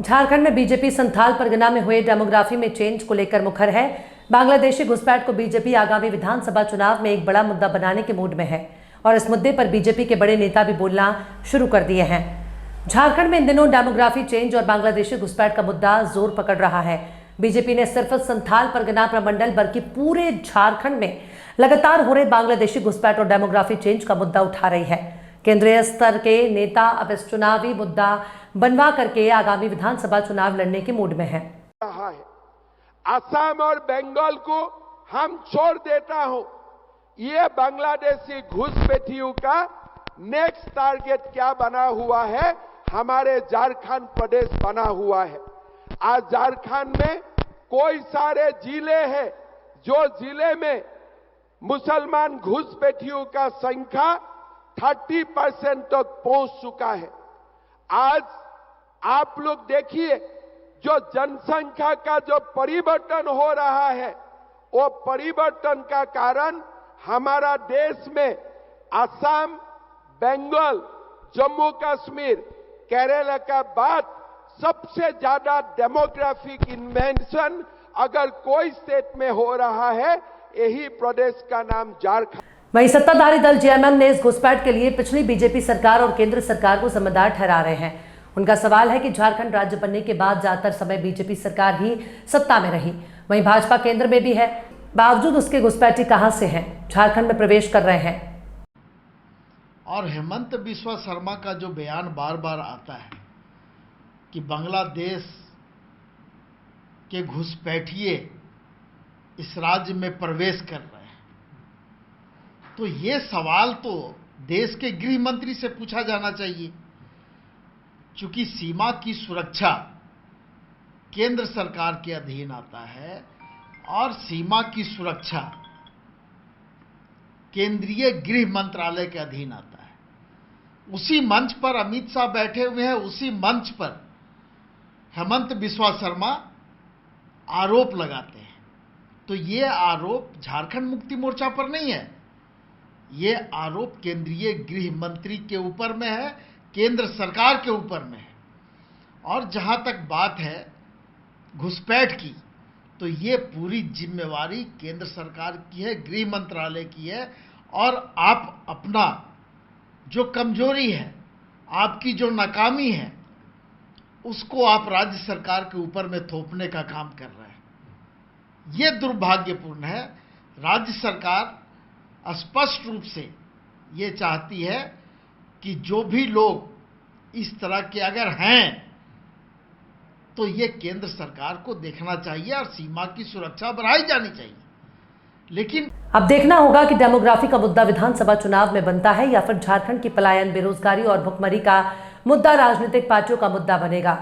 झारखंड में बीजेपी संथाल परगना में हुए डेमोग्राफी में चेंज को लेकर मुखर है। बांग्लादेशी घुसपैठ को बीजेपी आगामी विधानसभा चुनाव में एक बड़ा मुद्दा बनाने के मूड में है और इस मुद्दे पर बीजेपी के बड़े नेता भी बोलना शुरू कर दिए हैं। झारखंड में इन दिनों डेमोग्राफी चेंज और बांग्लादेशी घुसपैठ का मुद्दा जोर पकड़ रहा है। बीजेपी ने सिर्फ संथाल परगना प्रमंडल बल्कि पूरे झारखंड में लगातार हो रहे बांग्लादेशी घुसपैठ और डेमोग्राफी चेंज का मुद्दा उठा रही है। केंद्रीय स्तर के नेता अब इस चुनावी मुद्दा बनवा करके आगामी विधानसभा चुनाव लड़ने के मूड में है। असम और बंगाल को हम छोड़ देता हूं। ये बांग्लादेशी घुसपैठियों का नेक्स्ट टारगेट क्या बना हुआ है? हमारे झारखंड प्रदेश बना हुआ है। आज झारखंड में कोई सारे जिले हैं जो जिले में मुसलमान घुसपैठियों का संख्या 30% तक पहुंच चुका है। आज आप लोग देखिए, जो जनसंख्या का जो परिवर्तन हो रहा है, वो परिवर्तन का कारण हमारा देश में असम, बंगाल, जम्मू कश्मीर, केरला का बाद सबसे ज्यादा डेमोग्राफिक इन्वेंशन अगर कोई स्टेट में हो रहा है, यही प्रदेश का नाम झारखंड। वहीं सत्ताधारी दल जेएमएम ने इस घुसपैठ के लिए पिछली बीजेपी सरकार और केंद्र सरकार को जिम्मेदार ठहरा रहे हैं। उनका सवाल है कि झारखंड राज्य बनने के बाद ज्यादातर समय बीजेपी सरकार ही सत्ता में रही, वहीं भाजपा केंद्र में भी है, बावजूद उसके घुसपैठी कहां से हैं, झारखंड में प्रवेश कर रहे हैं। और हेमंत बिस्वा शर्मा का जो बयान बार बार आता है कि बांग्लादेश के घुसपैठिए इस राज्य में प्रवेश कर रहे हैं, तो ये सवाल तो देश के गृह मंत्री से पूछा जाना चाहिए। चूंकि सीमा की सुरक्षा केंद्र सरकार के अधीन आता है और सीमा की सुरक्षा केंद्रीय गृह मंत्रालय के अधीन आता है। उसी मंच पर अमित शाह बैठे हुए हैं, उसी मंच पर हेमंत बिस्वा शर्मा आरोप लगाते हैं। तो ये आरोप झारखंड मुक्ति मोर्चा पर नहीं है, ये आरोप केंद्रीय गृह मंत्री के ऊपर में है, केंद्र सरकार के ऊपर में है। और जहां तक बात है घुसपैठ की, तो ये पूरी जिम्मेवारी केंद्र सरकार की है, गृह मंत्रालय की है। और आप अपना जो कमजोरी है, आपकी जो नाकामी है, उसको आप राज्य सरकार के ऊपर में थोपने का काम कर रहे हैं। ये दुर्भाग्यपूर्ण है। राज्य सरकार स्पष्ट रूप से ये चाहती है कि जो भी लोग इस तरह के अगर हैं, तो ये केंद्र सरकार को देखना चाहिए और सीमा की सुरक्षा बढ़ाई जानी चाहिए। लेकिन अब देखना होगा कि डेमोग्राफी का मुद्दा विधानसभा चुनाव में बनता है या फिर झारखंड की पलायन, बेरोजगारी और भुखमरी का मुद्दा राजनीतिक पार्टियों का मुद्दा बनेगा।